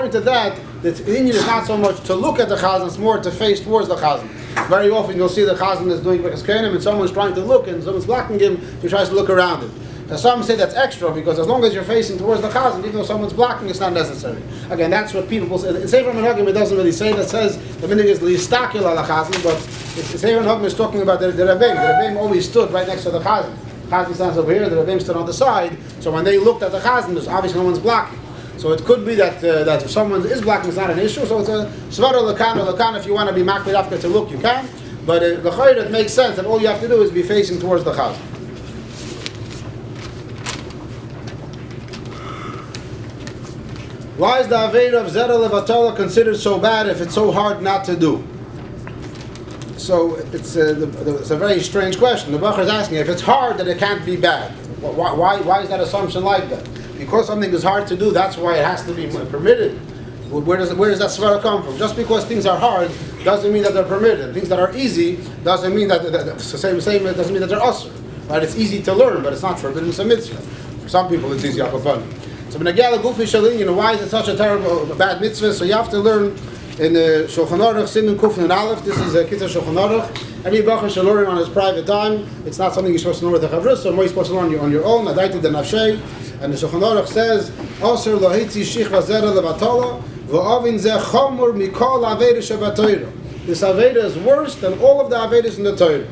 according to that, the Indian is not so much to look at the chazan, it's more to face towards the chazan. Very often you'll see the chazan is doing Birkas Kohanim and someone's trying to look and someone's blocking him, he tries to look around it. Now some say that's extra because as long as you're facing towards the chazan, even though someone's blocking, it's not necessary. Again, that's what people say. Sefer Menhagim, it doesn't really say that. Says the minhag is liistakil ala chazan, but Sefer Menhagim is talking about the Rebbeim. The Rebbeim always stood right next to the chazan. The chazan stands over here, the Rebbeim stood on the side. So when they looked at the chazan, there's obviously no one's blocking. So it could be that that if someone is blocking, it's not an issue. So it's a svara lakan. If you want to be makbid after to look, you can. But the chayr, it makes sense that all you have to do is be facing towards the chazan. Why is the Aveira of Zera Levatola considered so bad if it's so hard not to do? So it's a very strange question. The Bachar is asking, if it's hard, then it can't be bad. Why is that assumption like that? Because something is hard to do, that's why it has to be permitted. Where does that svara come from? Just because things are hard doesn't mean that they're permitted. Things that are easy doesn't mean that same it doesn't mean that they're usher. Right? It's easy to learn, but it's not forbidden. It's a mitzvah. For some people, it's easy upon. So why is it such a terrible, bad mitzvah? So you have to learn in the Shulchan Aruch, Siman Kuf and Aleph. This is a Kitzur Shulchan Aruch. Every Bachar should learn on his private time. It's not something you're supposed to learn with a chavrus, so more you're supposed to learn on your own. Adaita the Nafshei. And the Shulchan Aruch says, Osir lohitzi shichva zera levatola, v'ovin ze chomur mikol aveda shebatayra. This aveda is worse than all of the avedas in the Torah.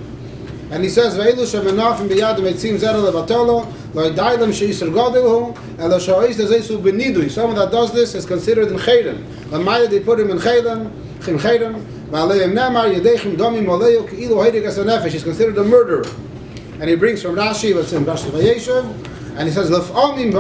And he says, Ve'elu shemenafim biyadim etzim zera levatola, lo'idaylam she'isr godilhu, and lo sha'ois dezesu benidui. Someone that does this is considered in chayrim. L'mayah they put him in chayrim, v'aleim nemar yedechim domim oleyu ke'ilu heidig as a nefesh. He's considered a murderer. And he brings from Rashi, what's in Rashi Vayeshev, and he says, sometimes,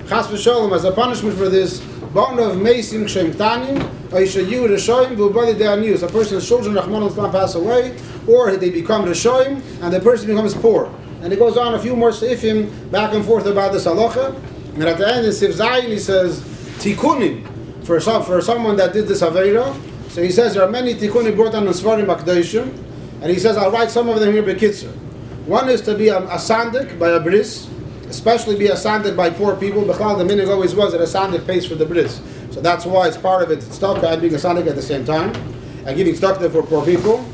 chas v'sholem, as a punishment for this, bon of meisim kshem tanim, oishayu reshoim v'ubali de'aniyus. A person's children, Rahman al pass away, or they become reshoim, and the person becomes poor. And he goes on a few more seifim, back and forth about this halacha. And at the end, in Sif Zayin, he says, tikunim, for someone that did this aveira. So he says, there are many tikunim brought on the Svarim Akdoshim, and he says, I'll write some of them here b'kitzur. One is to be a sandik by a bris, especially be a sandik by poor people. B'chlal, the minhag always was that a sandik pays for the bris. So that's why it's part of it, tzedakah and being a sandik at the same time, and giving tzedakah for poor people.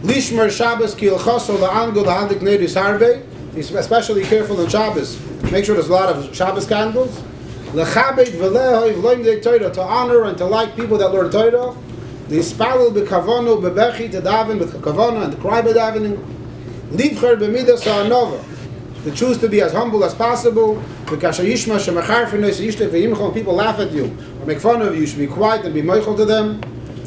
Lishmer Shabbos ki l'chaso la'ango la'andik neidus harbe. He's especially careful on Shabbos. Make sure there's a lot of Shabbos candles. L'chabed v'lehoiv loimdei Torah, to honor and to like people that learn Torah. L'yispalel b'kavono b'bechi, to daven with kavona and to cry by davening. Livcher b'midas ha'anova, to choose to be as humble as possible. V'kasher yishma shemachar f'nois yishtek v'yimchol, people laugh at you or make fun of you, you should be quiet and be moichel to them.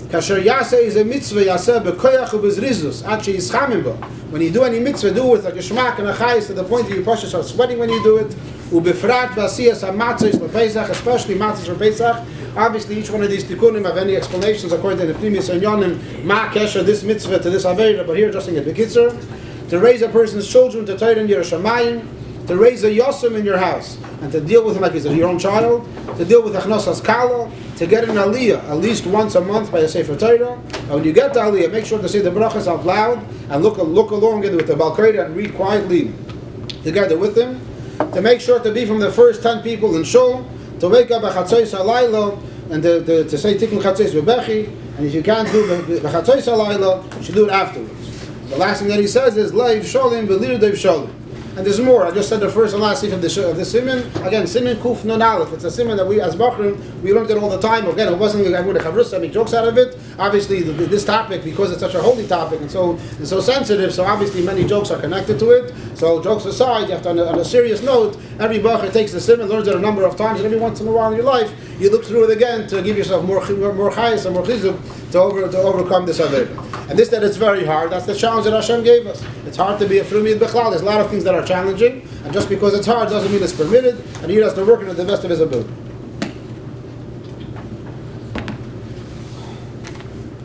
Kasher yaseh is a mitzvah yaseh b'koyach u'b'zrizus ad sheyischamim bo. When you do any mitzvah, do it with like a shmak and a chayis to the point that your posture starts sweating when you do it. U'befrat b'asiyas ha'matzos l'pesach, especially matzos for Pesach. Obviously, each one of these tikkunim have any explanations according to the previous inyanim. Ma kesher this mitzvah to this avera, but here just in the kitzur. To raise a person's children to Torah in Yerushalayim, to raise a yosem in your house, and to deal with him like he's your own child, to deal with achnosas kala, to get an aliyah at least once a month by a sefer Torah. And when you get the aliyah, make sure to say the brachas out loud and look along with the balkreda and read quietly together with him. To make sure to be from the first 10 people in shul, to wake up b'chatzois halayla and to say tikkun chatzois v'bechi, and if you can't do b'chatzois halayla, you should do it afterwards. The last thing that he says is Leiv Sholim Belir Deiv Sholim. And there's more. I just said the first and last thing of the Siman. Again, Siman Kuf Nun Aleph. It's a Siman that we as Bachrim, we learned it all the time. Again, it wasn't like I would have make jokes out of it. Obviously, this topic, because it's such a holy topic and so sensitive, so obviously many jokes are connected to it. So jokes aside, you have to, on a serious note, every Bachar takes the Siman, learns it a number of times, and every once in a while in your life, you look through it again to give yourself more chayas and more chizuk to overcome this avera. And this that it's very hard, that's the challenge that Hashem gave us. It's hard to be a frumiyat b'chlal. There's a lot of things that are challenging, and just because it's hard doesn't mean it's permitted, and he has to work it to the best of his ability.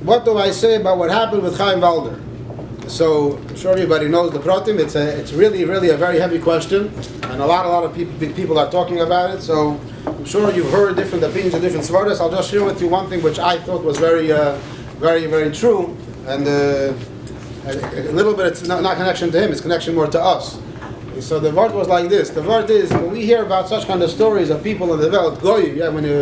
What do I say about what happened with Chaim Valder? So I'm sure everybody knows the pratim. It's really a very heavy question, and a lot of people are talking about it. So I'm sure you've heard different opinions and different svaras. I'll just share with you one thing which I thought was very true, and a little bit it's not connection to him. It's connection more to us. So the word was like this. The word is, when we hear about such kind of stories of people in the world, goyim,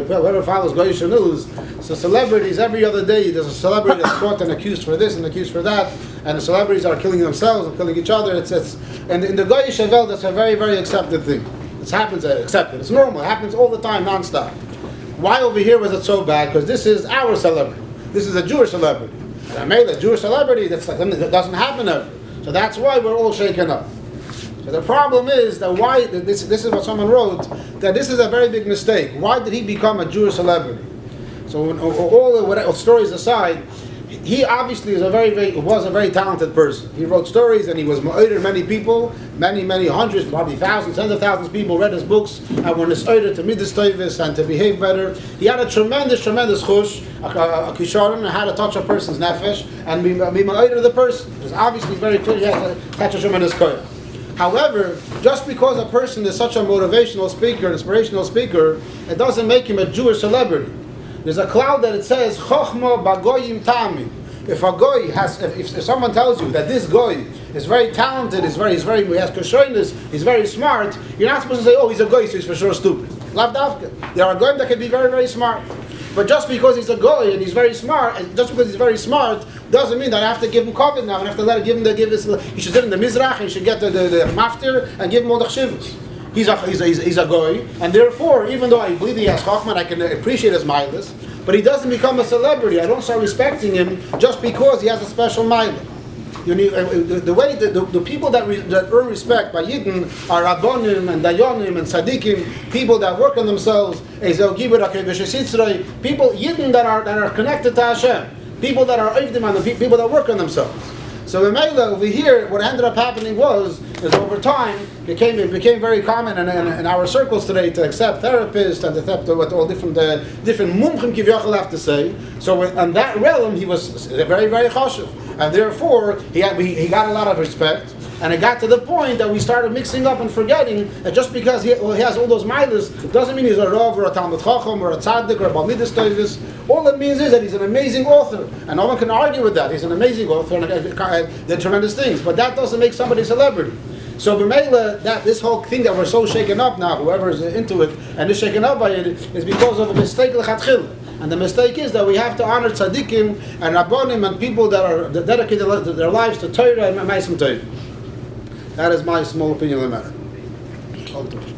whoever follows goyish news, so celebrities, every other day there's a celebrity that's caught and accused for this and accused for that, and the celebrities are killing themselves and killing each other. And in the goyish world, that's a very, very accepted thing. It happens, accepted. It's normal. It happens all the time, non-stop. Why over here was it so bad? Because this is our celebrity. This is a Jewish celebrity. And I made a Jewish celebrity, that's like something that doesn't happen ever. So that's why we're all shaken up. So the problem is that why, this is what someone wrote, that this is a very big mistake. Why did he become a Jewish celebrity? So all the stories aside, he obviously was a very talented person. He wrote stories and he was ma'oder many people, many hundreds, probably thousands, tens of thousands of people read his books and were nis'oder to midas teves and to behave better. He had a tremendous chush, a kisharon, and how to touch a person's nefesh and be ma'oder the person. It's obviously very clear he has such a tremendous koyach. However, just because a person is such a motivational speaker, an inspirational speaker, it doesn't make him a Jewish celebrity. There's a cloud that it says, Chochma bagoyim ta'amin. If a goy has, if someone tells you that this goy is very talented, he has kashreinus, he's very smart, you're not supposed to say, oh, he's a goy, so he's for sure stupid. Lav davka. There are goyim that can be very, very smart. But just because he's a goy and he's very smart, and just because he's very smart, doesn't mean that I have to give him covet now, and I have to he should sit in the mizrach, and he should get the maftir, and give him all the chshivas. He's a goy, and therefore, even though I believe he has chachma, I can appreciate his milas, but he doesn't become a celebrity. I don't start respecting him just because he has a special milah. You need, the people that earn respect by Yidden are Rabbonim and Dayonim and Tzadikim, people that work on themselves, people Yidden that are connected to Hashem, people that are Oivdim and the people that work on themselves. So the Mela over here, what ended up happening is over time, it became very common in our circles today to accept therapists and to accept what all different mumchim kivyachal have to say. So in that realm, he was very, very chashuv. And therefore, he got a lot of respect. And it got to the point that we started mixing up and forgetting that just because he has all those milas doesn't mean he's a Rav or a Talmud Chacham or a Tzaddik or a Bal Midas Teves. All it means is that he's an amazing author. And no one can argue with that. He's an amazing author and did tremendous things. But that doesn't make somebody a celebrity. So b'meila, this whole thing that we're so shaken up now, whoever is into it and is shaken up by it, is because of a mistake l'chatchila. And the mistake is that we have to honor tzaddikim and rabbonim and people that are dedicated their lives to Torah and Ma'asim Torah. That is my small opinion on the matter.